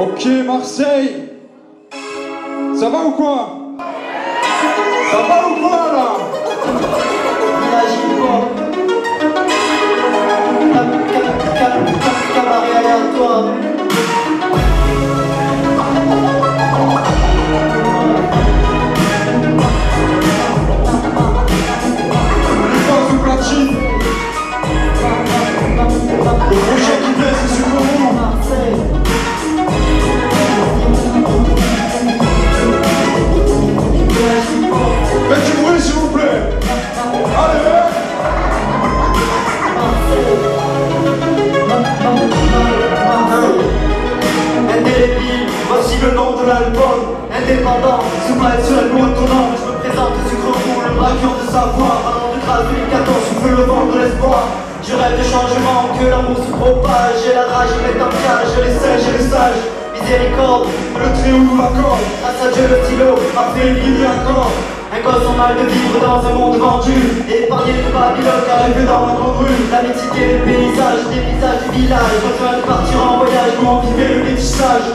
Ok Marseille, ça va ou quoi? Ça va ou quoi là? Imagine pas. Cabaret aléatoire. Le prochain qui plaît, c'est sur vous. Faites du bruit s'il vous plaît. Allez. Indélébile, voici le nom de l'album. Indépendant, sous ma sur le mot étonnant. Je me présente sucre roux, le braqueur de savoir. Allant de grâce 2014, je veux le vent de l'espoir. Je rêve de changement, que l'amour se propage. J'ai la rage, je mets en cage, je les sais, je les sage. Miséricorde, Le trio ou l'accord. grâce à Dieu le stylo, après une ligne d'accord. Un gosse en mal de vivre dans un monde vendu. Épargné de Babylone, arrivé dans ma grande rue. La mixité des paysages, des visages du village. Besoin de partir en voyage, comment vivre le métissage.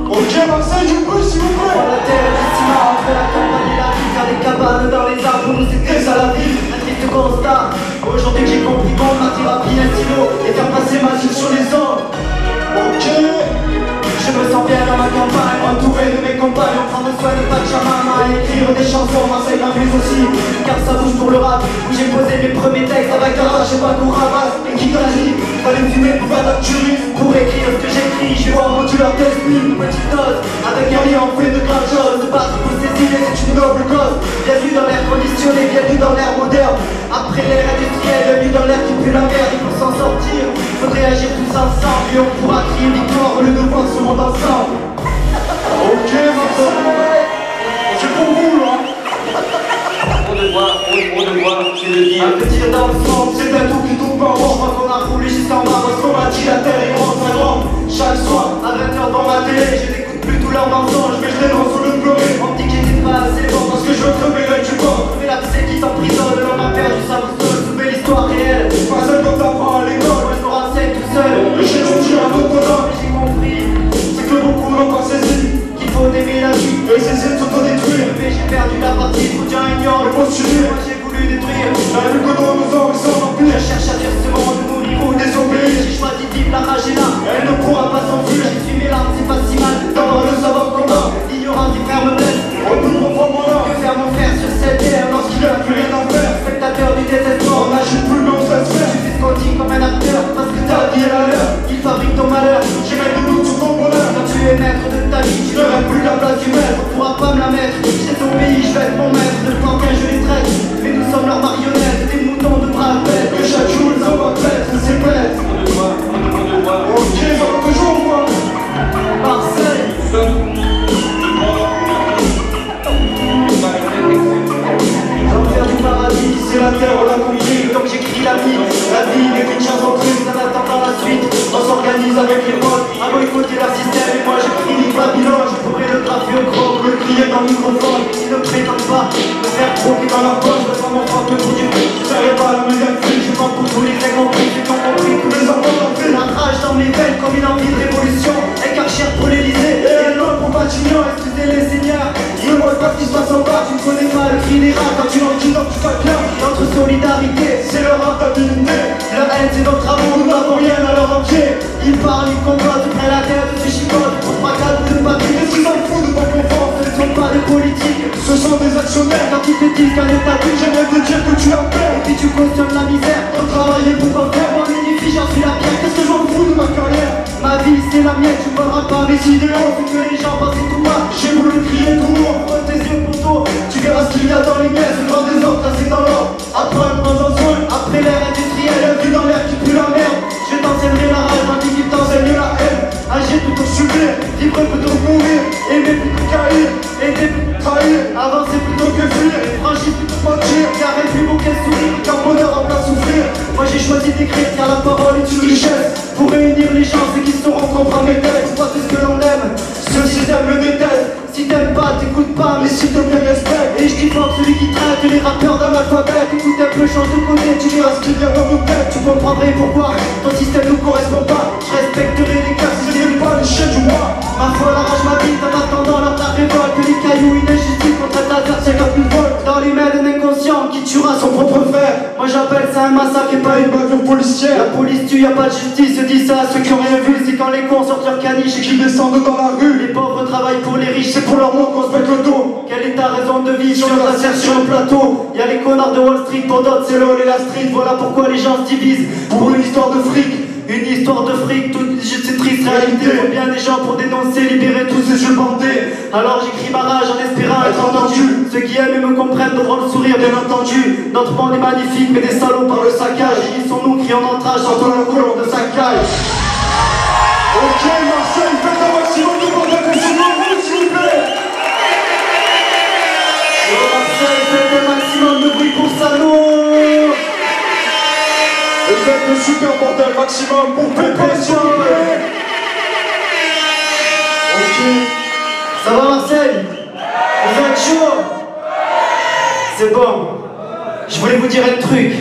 Ok Marseille, du bruit s'il vous plaît. Dans la terre du ciment, entre la campagne et la ville. Faire des cabanes dans les arbres pour nous aider à la ville. Un triste constat, aujourd'hui j'ai compris qu'on ma thérapie un stylo et faire passer ma vie sur les hommes. Ok. Je me sens bien dans ma campagne, entouré de mes compagnons, prendre soin de Pachamama, écrire des chansons, Marseille m'amuse aussi, car ça bouge pour le rap, où j'ai posé mes premiers textes avec un rage et pas qu'on ramasse, et qui t'a dit, fallait me fumer pour faire de la tuerie, pour écrire ce que j'écris, je vais voir mon tueur d'esprit, une petite dose, avec un lien en fait de grandes choses, se battre pour ses idées, c'est une noble cause, bienvenue dans l'air conditionné, bienvenue dans l'air moderne, après l'ère industrielle, bienvenue dans l'air qui pue la merde, et pour s'en sortir, faudrait agir tous ensemble, et on pourra crier victoire, le devoir se monde ensemble. Ok Marseille. C'est pour vous là. On devoir, c'est de dire. Un petit dans le centre, c'est un tout qui tourne pas rond. Je crois qu'on a roulé jusqu'en bas parce qu'on m'a dit la terre est grande, très grande. Chaque soir, à 20h dans ma télé, je n'écoute plus tous leurs mensonges, mais je dénonce au lieu de pleurer. On me dit que j'étais pas assez bon parce que je veux crever l'œil du corps. Mais la psy qui t'emprisonne, l'homme a perdu sa boussole, sauver l'histoire réelle. Pas celle qu'on t'apprend à l'école. Moi je me renseigne tout seul, Et j'ai dit à d'autres mais j'ai compris c'est que beaucoup n'ont pas saisi. qu'il faut aimer la vie. Et cesser de s'autodétruire. Mais j'ai perdu la partie, faut dire ignore le Postuler. moi j'ai voulu détruire. J'avais vu que dans nos ans, ils sont Je empire. cherche à faire ce monde mourir ou désobéir. J'ai choisi de vivre, la rage est là, elle ne pourra pas s'enfuir. J'ai fui mes larmes, c'est pas si mal D'avoir le savoir commun. L'ignorance du frère me blesse. On nous reprend mon âme. Que faire mon frère sur cette terre Lorsqu'il n'y a plus rien à faire. spectateur du désespoir. On n'agit plus mais on se laisse faire. Tu fais ce qu'on dit comme un acteur parce que ta vie est la leur. Il fabrique ton malheur. J'ai même des doutes sur ton bonheur. Quand tu es maître de ta vie, tu n'auras plus la place du maître. On pourra pas me la mettre. J'ai ton pays, je vais être mon maître. De temps qu'un je les traite. Mais nous sommes leurs marionnettes, des moutons de braves bêtes. Et chaque jour, ils envoient bête, c'est bête. On devoir. Ok, ça va toujours moi. Marseille. L'enfer du paradis, c'est la terre, on l'a compris. Comme j'écris la vie n'est qu'une chance en plus, ça attend par la suite. On s'organise avec les potes, à boycotter leur système. Et moi je crie Babylone, je pourrais le graver au croc, le crier dans le microphone. Ils ne prétendent pas me faire croquer dans la poche. Je prends mon frappe pour du prix, je serai pas la méga fille. Je prends pour tous les très compris, j'ai tout compris. Tous les enfants ont fait la rage dans mes veines comme une envie de révolution. Un cher pour l'Elysée et un homme pour Matignon. Excusez les seigneurs, je ne vois pas ce qui se passe en bas. Tu ne connais pas le cri des rats quand tu l'entends, donc tu vas bien. Notre solidarité, c'est leur rentabilité. Leur haine, c'est notre amour, nous n'avons rien à leur envier. Ils parlent, ils combattent, ils prennent la tête, ils se chicotent. Pour trois cadres de papier, qu'est-ce qu'ils en foutent de ton confort? Ce ne sont pas des politiques, Ce sont des actionnaires. quand ils te disent qu'un état de J'aimerais te dire que tu as peur. et puis tu cautionnes la misère. Ton travail est pour en faire, moi m'édifie, j'en suis la pierre. Qu'est-ce que je m'en fous de ma carrière? Ma vie c'est la mienne, tu voudras pas mes idéaux. C'est que les gens pensent tout bas. J'ai voulu crier tout haut. Ouvre tes yeux poteau, tu verras ce qu'il y a dans les miens. C'est le grand désordre, tracé dans l'ordre. Apprends, prends en soin. Après l'ère industrielle, la vie dans l'air qui pue la merde. Je t'enseignerai la rage, tandis qu'il t'enseigne la haine. Agir plutôt que subir, vivre plutôt que mourir. Aimer plutôt qu'haïr, aider plutôt que trahir. Avancer plutôt que fuir, franchir plutôt que mentir. Car elle plus beau qu'un sourire, car bonheur en plein souffrir. Moi j'ai choisi d'écrire car la parole est une richesse. Pour réunir les gens, c'est qu'ils sauront comprendre mes textes. Pas tout ce que l'on aime, ce système le déteste. Si t'aimes pas, t'écoutes pas, mais s'il te plaît respecte. Et je dis fort celui qui traite les rappeurs d'analphabète. Écoute un peu, change de côté, tu verras ce qui vient dans nos têtes. Tu comprendrais pourquoi ton système nous correspond pas. Je respecterai les cas si je n'aime pas les chiens du roi. où une injustice qu'on traite l'adversaire comme une vol dans les mains d'un inconscient qui tuera son propre frère. Moi j'appelle ça un massacre et pas une bavure policière. La police tue, y'a pas de justice, se dit ça à ceux qui ont rien vu. C'est quand les cons sortent leur caniche et qu'ils descendent dans la rue. Les pauvres travaillent pour les riches, c'est pour leur mot qu'on se pète le dos. Quelle est ta raison de vie sur la scène sur un plateau? Y'a les connards de Wall Street, pour d'autres c'est LOL et la street. Voilà pourquoi les gens se divisent pour une histoire de fric. Une histoire de fric, toute cette triste réalité. Faut bien des gens pour dénoncer, libérer tous ces jeux bandés. Alors j'écris ma rage en espérant être entendu. Ceux qui aiment et me comprennent devront le sourire, bien entendu. Notre monde est magnifique, mais des salauds par le saccage. Unissons-nous, crions notre rage, sortons la colombe de sa cage. Ok, Marseille, faites un maximum de bordel pour ce moment, s'il vous plaît. Marseille, faites un maximum de bruit pour Salon. Et faites le super bordel maximum pour Pépé, s'il vous plaît. Ok. Ça va Marseille? Vous êtes chaud? C'est bon. Je voulais vous dire un truc.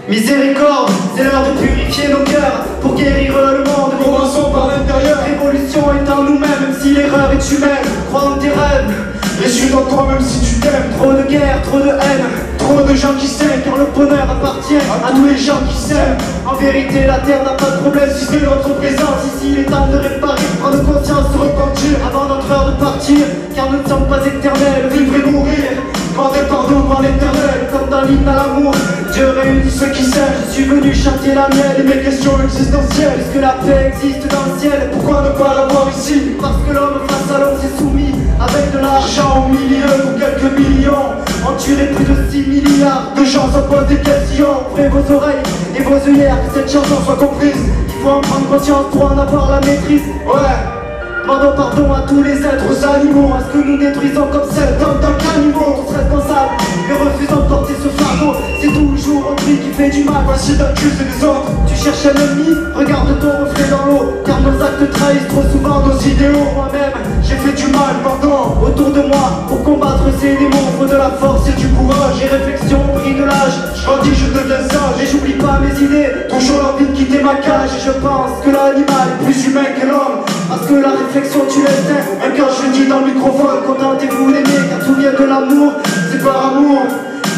Miséricorde, c'est l'heure de purifier nos cœurs pour guérir le monde. Commençons par l'intérieur. Révolution est en nous-mêmes, même si l'erreur est humaine. Crois en tes rêves. Et suis en toi même si tu t'aimes. Trop de guerre, trop de haine, trop de gens qui s'aiment. Car le bonheur appartient à tous les gens qui s'aiment. En vérité, la terre n'a pas de problème si c'est notre présence. Ici, il est temps de réparer, de prendre conscience, de repentir avant notre heure de partir. Car nous ne sommes pas éternels, vivre et mourir. Demandez pardon devant l'éternel, comme dans l'hymne à l'amour. Dieu réunit ceux qui s'aiment. Je suis venu chanter la mienne et mes questions existentielles. Est-ce que la paix existe dans le ciel? Pourquoi ne pas l'avoir ici? Parce que l'homme face à l'homme s'est soumis. Avec de l'argent au milieu pour quelques millions. On tuerait plus de 6 milliards de gens sans poser des questions. Ouvrez vos oreilles et vos œillères, que cette chanson soit comprise. Il faut en prendre conscience pour en avoir la maîtrise. Ouais. Demandons pardon à tous les êtres animaux. Est-ce que nous détruisons comme sept hommes dans caniveau? Tous responsables et refusons de porter ce fardeau. C'est toujours autrui qui fait du mal. Voici d'accuser les autres. Tu cherches un ennemi, regarde ton reflet dans l'eau. Car nos actes trahissent trop souvent nos idéaux. Moi-même, j'ai fait du mal, pardon, autour de moi. Pour combattre ces démons, faut de la force et du courage. Et réflexion au prix de l'âge. Je grandis, je deviens sage. Et j'oublie pas mes idées, toujours l'envie de quitter ma cage. Et je pense que l'animal est plus humain que l'homme. Parce que la réflexion tue l'instinct. Même quand je dis dans le microphone, contentez-vous d'aimer. Car tout vient de l'amour, c'est par amour.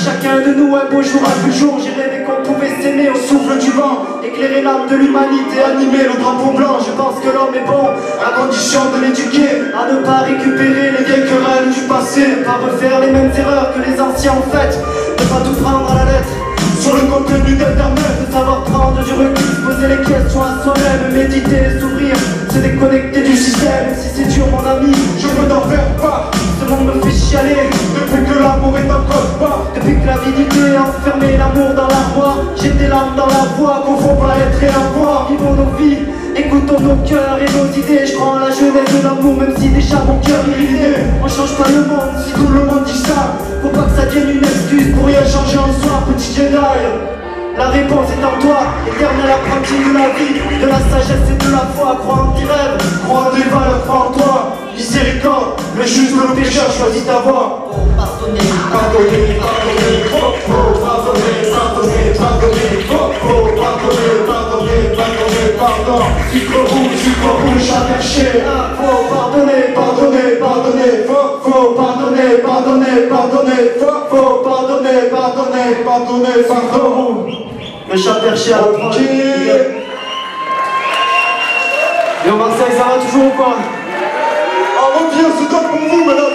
Chacun de nous un beau jour à plus jour. J'ai rêvé qu'on pouvait s'aimer au souffle du vent. Éclairer l'âme de l'humanité, animer le drapeau blanc. Je pense que l'homme est bon, à condition de l'éduquer. À ne pas récupérer les vieilles querelles du passé. Ne pas refaire les mêmes erreurs que les anciens ont faites. Ne pas tout prendre à la lettre sur le contenu d'internet. De savoir prendre du recul, se poser les questions à soi-même. Méditer, s'ouvrir, se déconnecter du système. Si c'est dur mon ami, je veux t'en faire part. Ce monde me fait chialer depuis que l'amour est en code barre. Depuis que l'avidité a enfermé l'amour dans l'armoire. J'ai des larmes dans la voix, confond pas l'être et l'avoir. Vivons nos vies, écoutons nos cœurs et nos idées. Je crois en la jeunesse de l'amour, même si déjà mon cœur est ridé. On change pas le monde si tout le monde dit ça. Faut pas que ça devienne une excuse pour rien changer en soi, petit Jedi. La réponse est en toi, éternel apprenti de la vie, de la sagesse et de la foi. Crois en tes rêves, crois en tes valeurs, crois en toi. Miséricorde, le juste de nos pécheurs, choisis ta voie. Pardonnez, Pardonnez, pardonnez, pardonnez, pardonnez, pardonnez, pardonnez, pardonnez, pardon. Sucre rouge, chat perché. Faut pardonner, pardonner, pardonner, faut pardonner, pardonner, pardonner, faut pardonner, pardonner, pardonner, pardon. Le chat perché à la proche. Et au Marseille, ça va toujours ou quoi? On revient, c'est top pour vous, madame.